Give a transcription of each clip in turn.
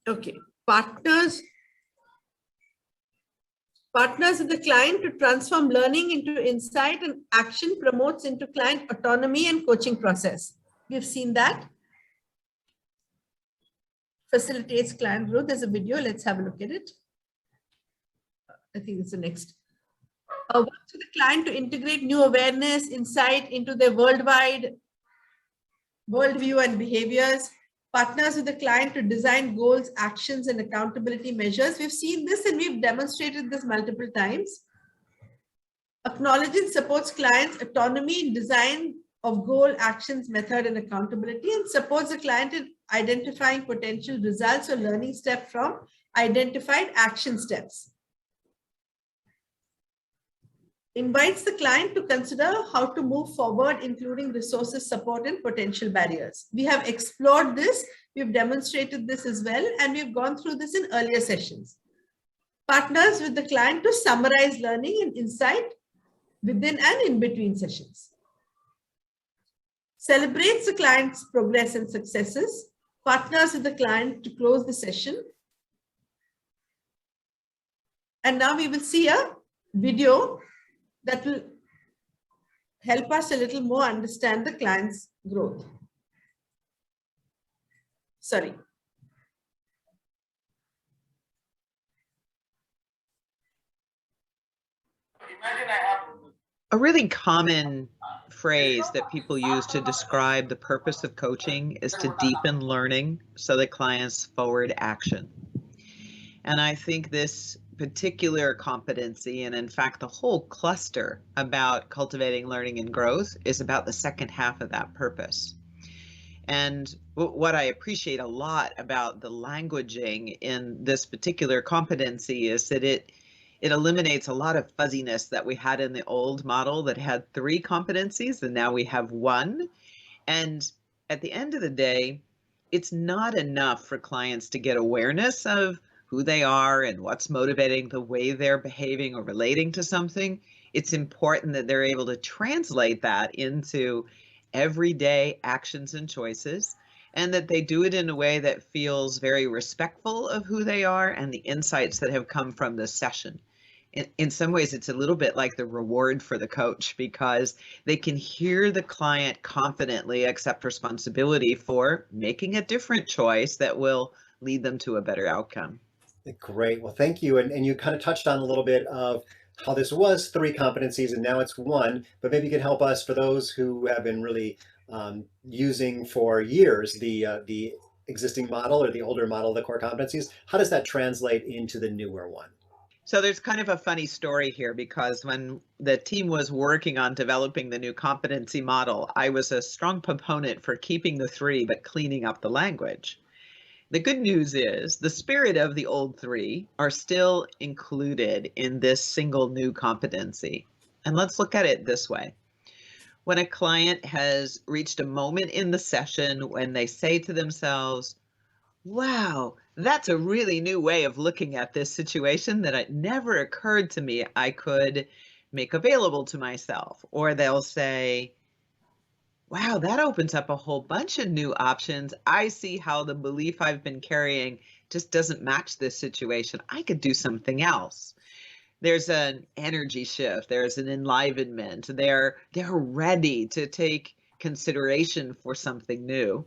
Okay, partners with the client to transform learning into insight and action promotes into client autonomy and coaching process. We've seen that. Facilitates client growth. There's a video. Let's have a look at it. I think it's the next. Work with the client to integrate new awareness, insight into their worldwide worldview and behaviors. Partners with the client to design goals, actions, and accountability measures. We've seen this and we've demonstrated this multiple times. Acknowledge and supports clients' autonomy in design of goal, actions, method, and accountability, and supports the client in identifying potential results or learning steps from identified action steps. Invites the client to consider how to move forward, including resources, support, and potential barriers. We have explored this, we've demonstrated this as well, and we've gone through this in earlier sessions. Partners with the client to summarize learning and insight within and in between sessions. Celebrates the client's progress and successes. Partners with the client to close the session. And now we will see a video that will help us a little more understand the client's growth. Sorry. A really common phrase that people use to describe the purpose of coaching is to deepen learning so that clients forward action. And I think this particular competency, and in fact the whole cluster about cultivating learning and growth, is about the second half of that purpose. And what I appreciate a lot about the languaging in this particular competency is that it eliminates a lot of fuzziness that we had in the old model that had 3 competencies, and now we have 1. And at the end of the day, it's not enough for clients to get awareness of who they are and what's motivating the way they're behaving or relating to something. It's important that they're able to translate that into everyday actions and choices, and that they do it in a way that feels very respectful of who they are and the insights that have come from this session. In some ways, it's a little bit like the reward for the coach, because they can hear the client confidently accept responsibility for making a different choice that will lead them to a better outcome. Great. Well, thank you. And you kind of touched on a little bit of how this was 3 competencies and now it's 1, but maybe you could help us, for those who have been really using for years the existing model or the older model of the core competencies. How does that translate into the newer one? So there's kind of a funny story here, because when the team was working on developing the new competency model, I was a strong proponent for keeping the 3 but cleaning up the language. The good news is the spirit of the old 3 are still included in this single new competency. And let's look at it this way. When a client has reached a moment in the session when they say to themselves, wow, that's a really new way of looking at this situation that it never occurred to me I could make available to myself. Or they'll say, wow, that opens up a whole bunch of new options. I see how the belief I've been carrying just doesn't match this situation. I could do something else. There's an energy shift. There's an enlivenment. They're ready to take consideration for something new.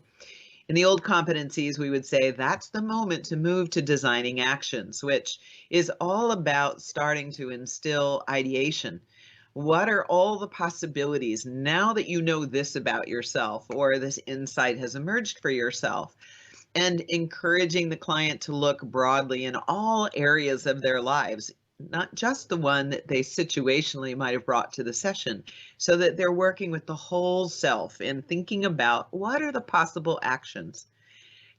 In the old competencies, we would say that's the moment to move to designing actions, which is all about starting to instill ideation. What are all the possibilities now that you know this about yourself, or this insight has emerged for yourself? And encouraging the client to look broadly in all areas of their lives, not just the one that they situationally might have brought to the session, so that they're working with the whole self and thinking about what are the possible actions.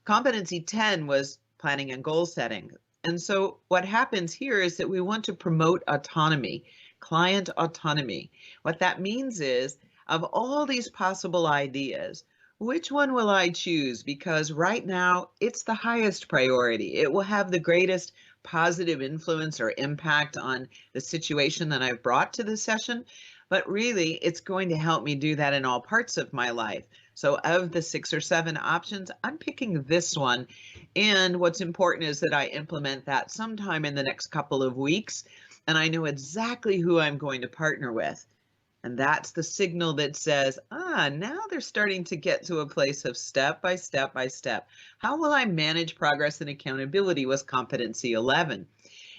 Competency 10 was planning and goal setting. And so what happens here is that we want to promote autonomy, client autonomy. What that means is, of all these possible ideas, which one will I choose? Because right now it's the highest priority. It will have the greatest positive influence or impact on the situation that I've brought to the session. but really it's going to help me do that in all parts of my life. So of the 6 or 7 options, I'm picking this one. And what's important is that I implement that sometime in the next couple of weeks, and I know exactly who I'm going to partner with. And that's the signal that says, now they're starting to get to a place of step by step by step. How will I manage progress and accountability was competency 11.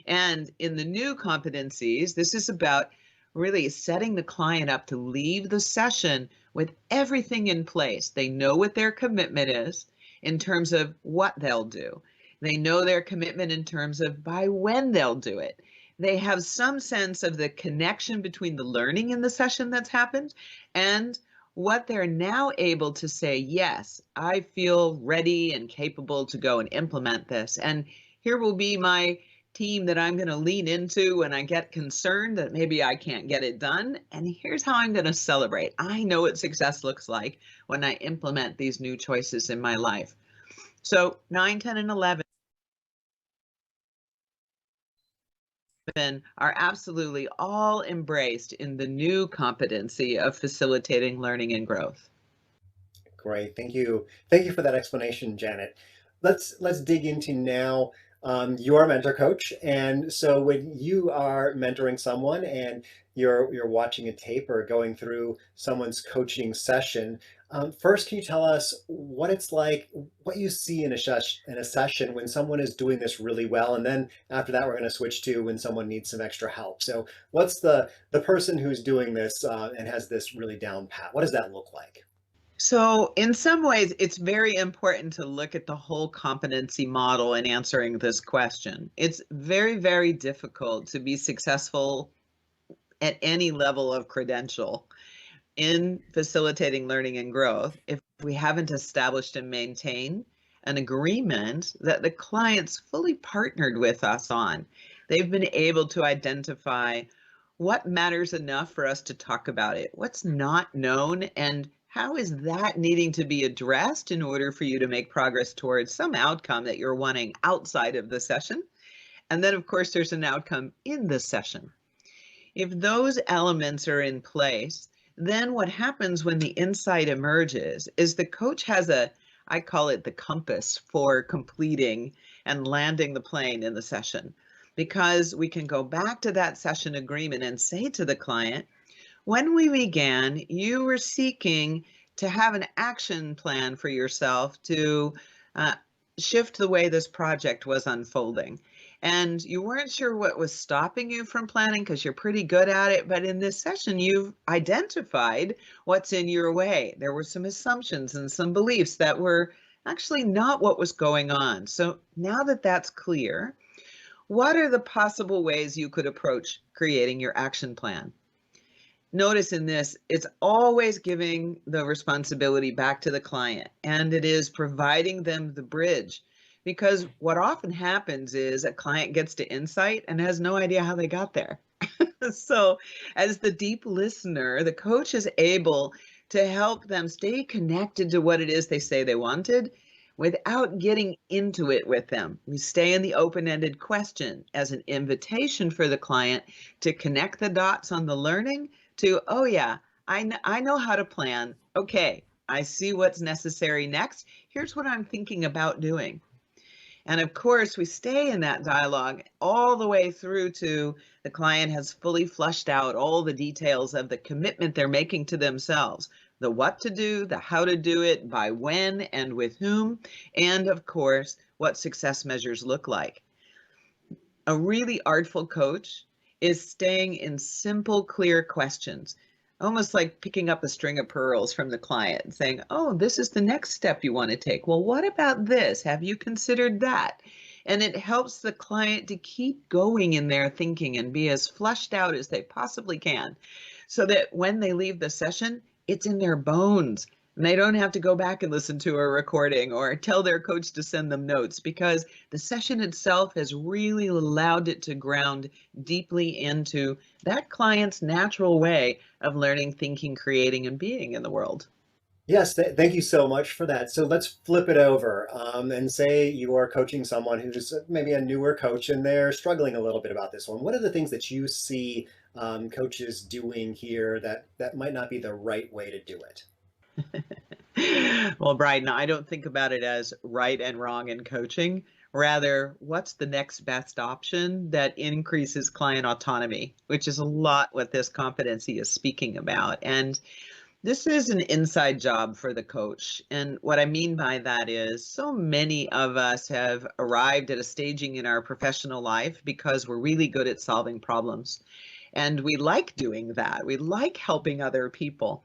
And in the new competencies, this is about really setting the client up to leave the session with everything in place. They know what their commitment is in terms of what they'll do. They know their commitment in terms of by when they'll do it. They have some sense of the connection between the learning in the session that's happened and what they're now able to say, yes, I feel ready and capable to go and implement this. And here will be my team that I'm going to lean into when I get concerned that maybe I can't get it done. And here's how I'm going to celebrate. I know what success looks like when I implement these new choices in my life. So 9, 10, and 11 are absolutely all embraced in the new competency of facilitating learning and growth. Great, thank you. Thank you for that explanation, Janet. Let's dig into now. You're a mentor coach, and so when you are mentoring someone and you're watching a tape or going through someone's coaching session, first, can you tell us what it's like, what you see in a session when someone is doing this really well, and then after that, we're going to switch to when someone needs some extra help. So, what's the person who's doing this and has this really down pat? What does that look like? So in some ways, it's very important to look at the whole competency model in answering this question. It's very, very difficult to be successful at any level of credential in facilitating learning and growth if we haven't established and maintained an agreement that the client's fully partnered with us on. They've been able to identify what matters enough for us to talk about it, what's not known, and how is that needing to be addressed in order for you to make progress towards some outcome that you're wanting outside of the session. And then, of course, there's an outcome in the session. If those elements are in place, then what happens when the insight emerges is the coach has I call it the compass for completing and landing the plane in the session, because we can go back to that session agreement and say to the client, when we began, you were seeking to have an action plan for yourself to shift the way this project was unfolding. And you weren't sure what was stopping you from planning because you're pretty good at it. But in this session, you've identified what's in your way. There were some assumptions and some beliefs that were actually not what was going on. So now that that's clear, what are the possible ways you could approach creating your action plan? Notice in this, it's always giving the responsibility back to the client, and it is providing them the bridge. Because what often happens is a client gets to insight and has no idea how they got there. So as the deep listener, the coach is able to help them stay connected to what it is they say they wanted without getting into it with them. We stay in the open-ended question as an invitation for the client to connect the dots on the learning to, oh yeah, I know how to plan. Okay, I see what's necessary next. Here's what I'm thinking about doing. And of course, we stay in that dialogue all the way through to the client has fully flushed out all the details of the commitment they're making to themselves, the what to do, the how to do it, by when and with whom, and of course, what success measures look like. A really artful coach is staying in simple, clear questions, almost like picking up a string of pearls from the client and saying, oh, this is the next step you want to take. Well, what about this? Have you considered that? And it helps the client to keep going in their thinking and be as flushed out as they possibly can, so that when they leave the session, it's in their bones. And they don't have to go back and listen to a recording or tell their coach to send them notes, because the session itself has really allowed it to ground deeply into that client's natural way of learning, thinking, creating, and being in the world. Yes, thank you so much for that. So let's flip it over and say you are coaching someone who's maybe a newer coach and they're struggling a little bit about this one. What are the things that you see coaches doing here that might not be the right way to do it? Well, Brian, I don't think about it as right and wrong in coaching. Rather, what's the next best option that increases client autonomy, which is a lot what this competency is speaking about. And this is an inside job for the coach. And what I mean by that is so many of us have arrived at a staging in our professional life because we're really good at solving problems. And we like doing that. We like helping other people.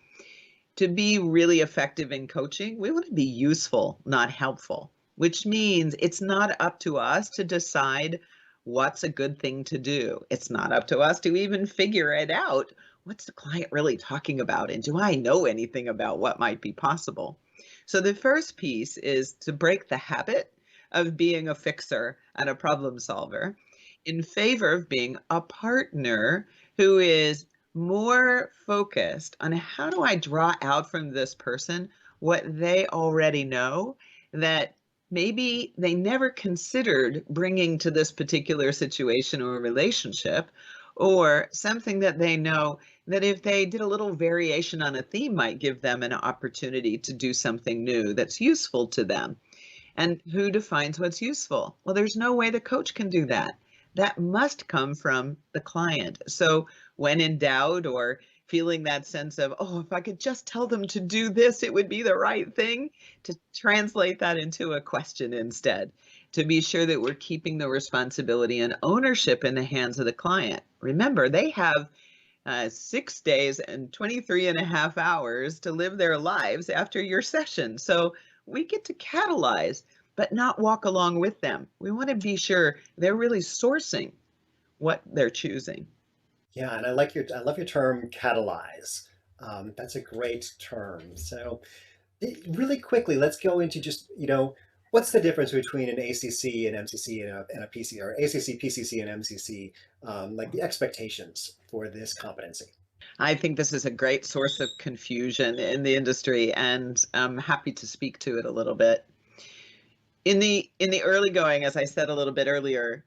To be really effective in coaching, we want to be useful, not helpful, which means it's not up to us to decide what's a good thing to do. It's not up to us to even figure it out. What's the client really talking about? And do I know anything about what might be possible? So the first piece is to break the habit of being a fixer and a problem solver in favor of being a partner who is more focused on how do I draw out from this person what they already know that maybe they never considered bringing to this particular situation or relationship, or something that they know that if they did a little variation on a theme might give them an opportunity to do something new that's useful to them. And who defines what's useful? Well, there's no way the coach can do that. That must come from the client. So when in doubt or feeling that sense of, oh, if I could just tell them to do this, it would be the right thing, to translate that into a question instead, to be sure that we're keeping the responsibility and ownership in the hands of the client. Remember, they have 6 days and 23 and a half hours to live their lives after your session. So we get to catalyze, but not walk along with them. We want to be sure they're really sourcing what they're choosing. Yeah, and I love your term catalyze. That's a great term. So really quickly, let's go into just, what's the difference between an ACC, an MCC, and a PC, or ACC, PCC, and MCC, like the expectations for this competency? I think this is a great source of confusion in the industry, and I'm happy to speak to it a little bit. In the early going, as I said a little bit earlier,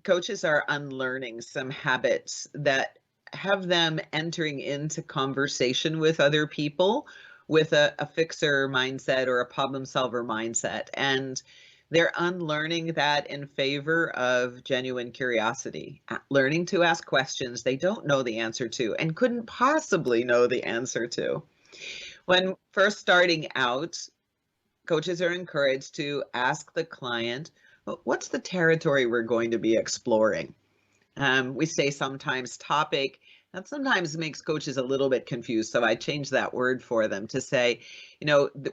coaches are unlearning some habits that have them entering into conversation with other people with a fixer mindset or a problem solver mindset. And they're unlearning that in favor of genuine curiosity, learning to ask questions they don't know the answer to and couldn't possibly know the answer to. When first starting out, coaches are encouraged to ask the client, what's the territory we're going to be exploring? We say sometimes topic. That sometimes makes coaches a little bit confused. So I changed that word for them to say,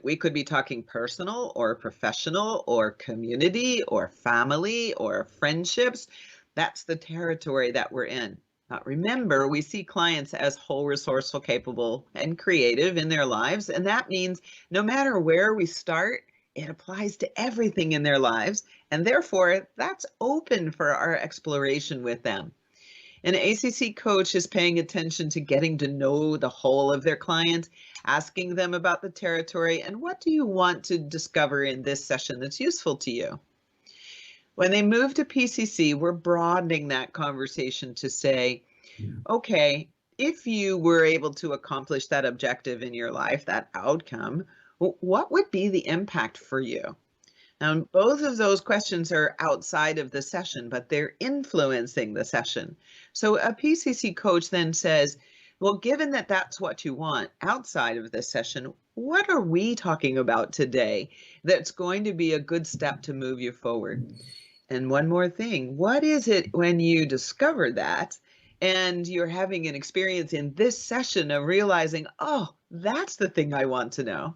we could be talking personal or professional or community or family or friendships. That's the territory that we're in. Remember, we see clients as whole, resourceful, capable, and creative in their lives. And that means no matter where we start, it applies to everything in their lives. And therefore, that's open for our exploration with them. An ACC coach is paying attention to getting to know the whole of their client, asking them about the territory, and what do you want to discover in this session that's useful to you? When they move to PCC, we're broadening that conversation to say, okay, if you were able to accomplish that objective in your life, that outcome, what would be the impact for you? Now, both of those questions are outside of the session, but they're influencing the session. So a PCC coach then says, well, given that that's what you want outside of this session, what are we talking about today that's going to be a good step to move you forward? And one more thing, what is it when you discover that and you're having an experience in this session of realizing, oh, that's the thing I want to know?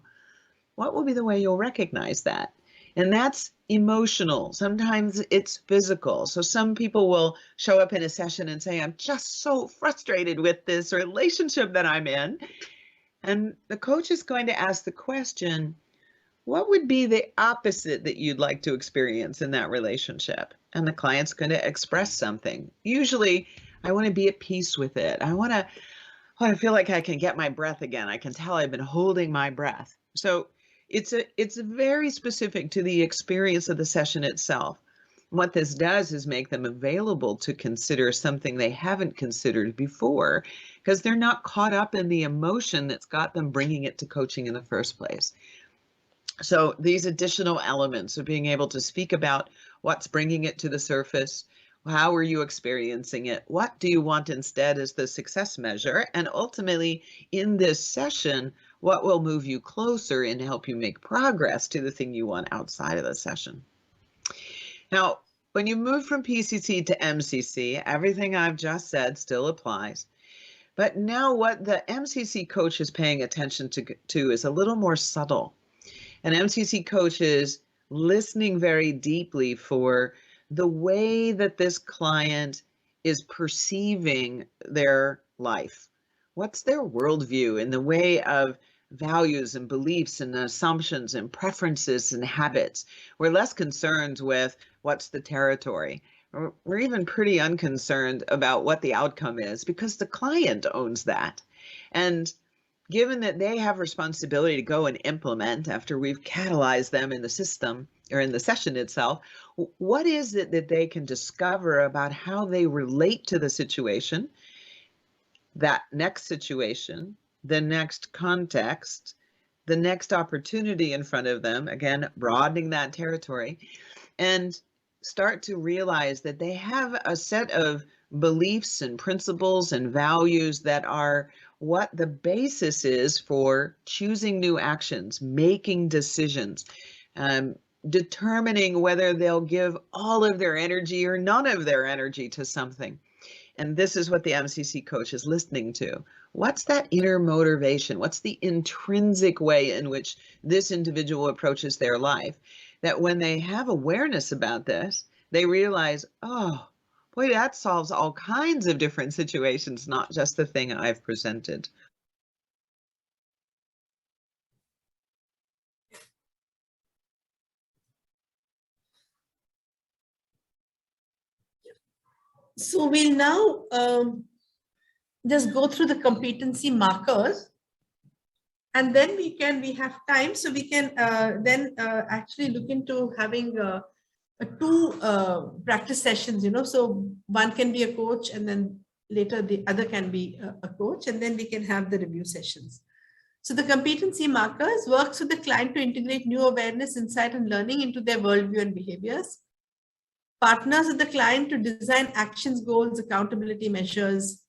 What will be the way you'll recognize that? And that's emotional. Sometimes it's physical. So some people will show up in a session and say, I'm just so frustrated with this relationship that I'm in. And the coach is going to ask the question, what would be the opposite that you'd like to experience in that relationship? And the client's going to express something. Usually, I want to be at peace with it. I want to feel like I can get my breath again. I can tell I've been holding my breath. So it's very specific to the experience of the session itself. What this does is make them available to consider something they haven't considered before, because they're not caught up in the emotion that's got them bringing it to coaching in the first place. So these additional elements of being able to speak about what's bringing it to the surface, how are you experiencing it, what do you want instead as the success measure, and ultimately in this session, what will move you closer and help you make progress to the thing you want outside of the session. Now, when you move from PCC to MCC, everything I've just said still applies. But now what the MCC coach is paying attention to is a little more subtle. An MCC coach is listening very deeply for the way that this client is perceiving their life. What's their worldview in the way of values and beliefs and assumptions and preferences and habits? We're less concerned with what's the territory. We're even pretty unconcerned about what the outcome is because the client owns that. And given that they have responsibility to go and implement after we've catalyzed them in the system or in the session itself, what is it that they can discover about how they relate to the situation, that next situation, the next context, the next opportunity in front of them, again, broadening that territory, and start to realize that they have a set of beliefs and principles and values that are what the basis is for choosing new actions, making decisions, determining whether they'll give all of their energy or none of their energy to something. And this is what the MCC coach is listening to. What's that inner motivation? What's the intrinsic way in which this individual approaches their life? That when they have awareness about this, they realize, oh, boy, that solves all kinds of different situations, not just the thing I've presented. So we'll now just go through the competency markers, and then we have time, so we can then actually look into having two practice sessions, so one can be a coach and then later the other can be a coach, and then we can have the review sessions. So the competency markers works with the client to integrate new awareness, insight, and learning into their worldview and behaviors. Partners with the client to design actions, goals, accountability measures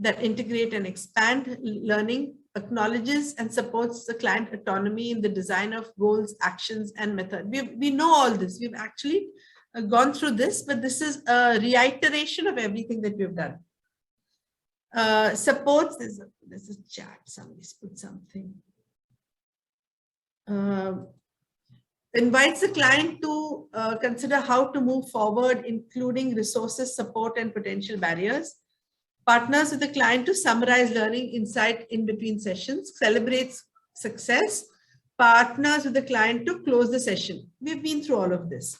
that integrate and expand learning, acknowledges and supports the client autonomy in the design of goals, actions, and method. We know all this. We've actually gone through this, but this is a reiteration of everything that we've done. Supports, there's a chat, somebody's put something. Invites the client to consider how to move forward, including resources, support, and potential barriers. Partners with the client to summarize learning insight in between sessions, celebrates success. Partners with the client to close the session. We've been through all of this,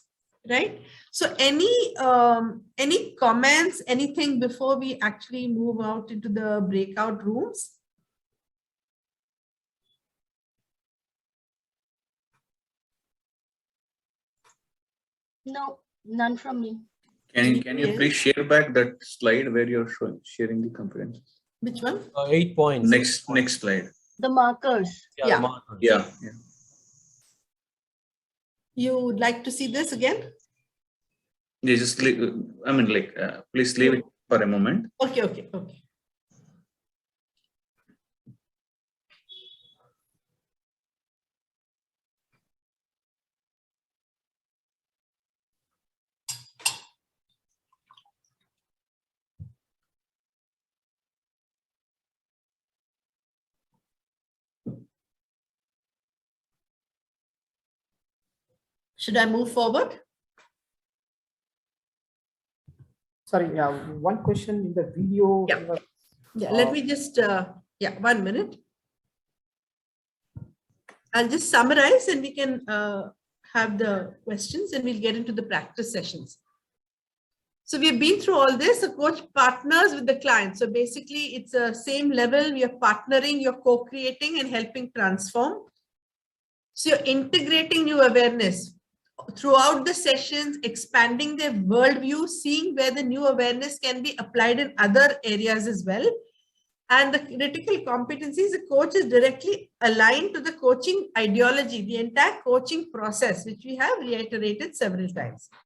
right? So any comments, anything before we actually move out into the breakout rooms? No, none from me. Can you please share back that slide where you're sharing the conference? Which one? 8 points. Next slide. The markers. Yeah. The markers. Yeah. You would like to see this again? Yeah, just leave, please leave it for a moment. Okay. Should I move forward? Sorry, one question in the video. Yeah, let me just, 1 minute. I'll just summarize and we can have the questions and we'll get into the practice sessions. So we've been through all this. A coach partners with the client. So basically it's the same level. You're partnering, you're co-creating and helping transform. So you're integrating new awareness. throughout the sessions, expanding their worldview, seeing where the new awareness can be applied in other areas as well. And the critical competencies, the coach is directly aligned to the coaching ideology, the entire coaching process, which we have reiterated several times.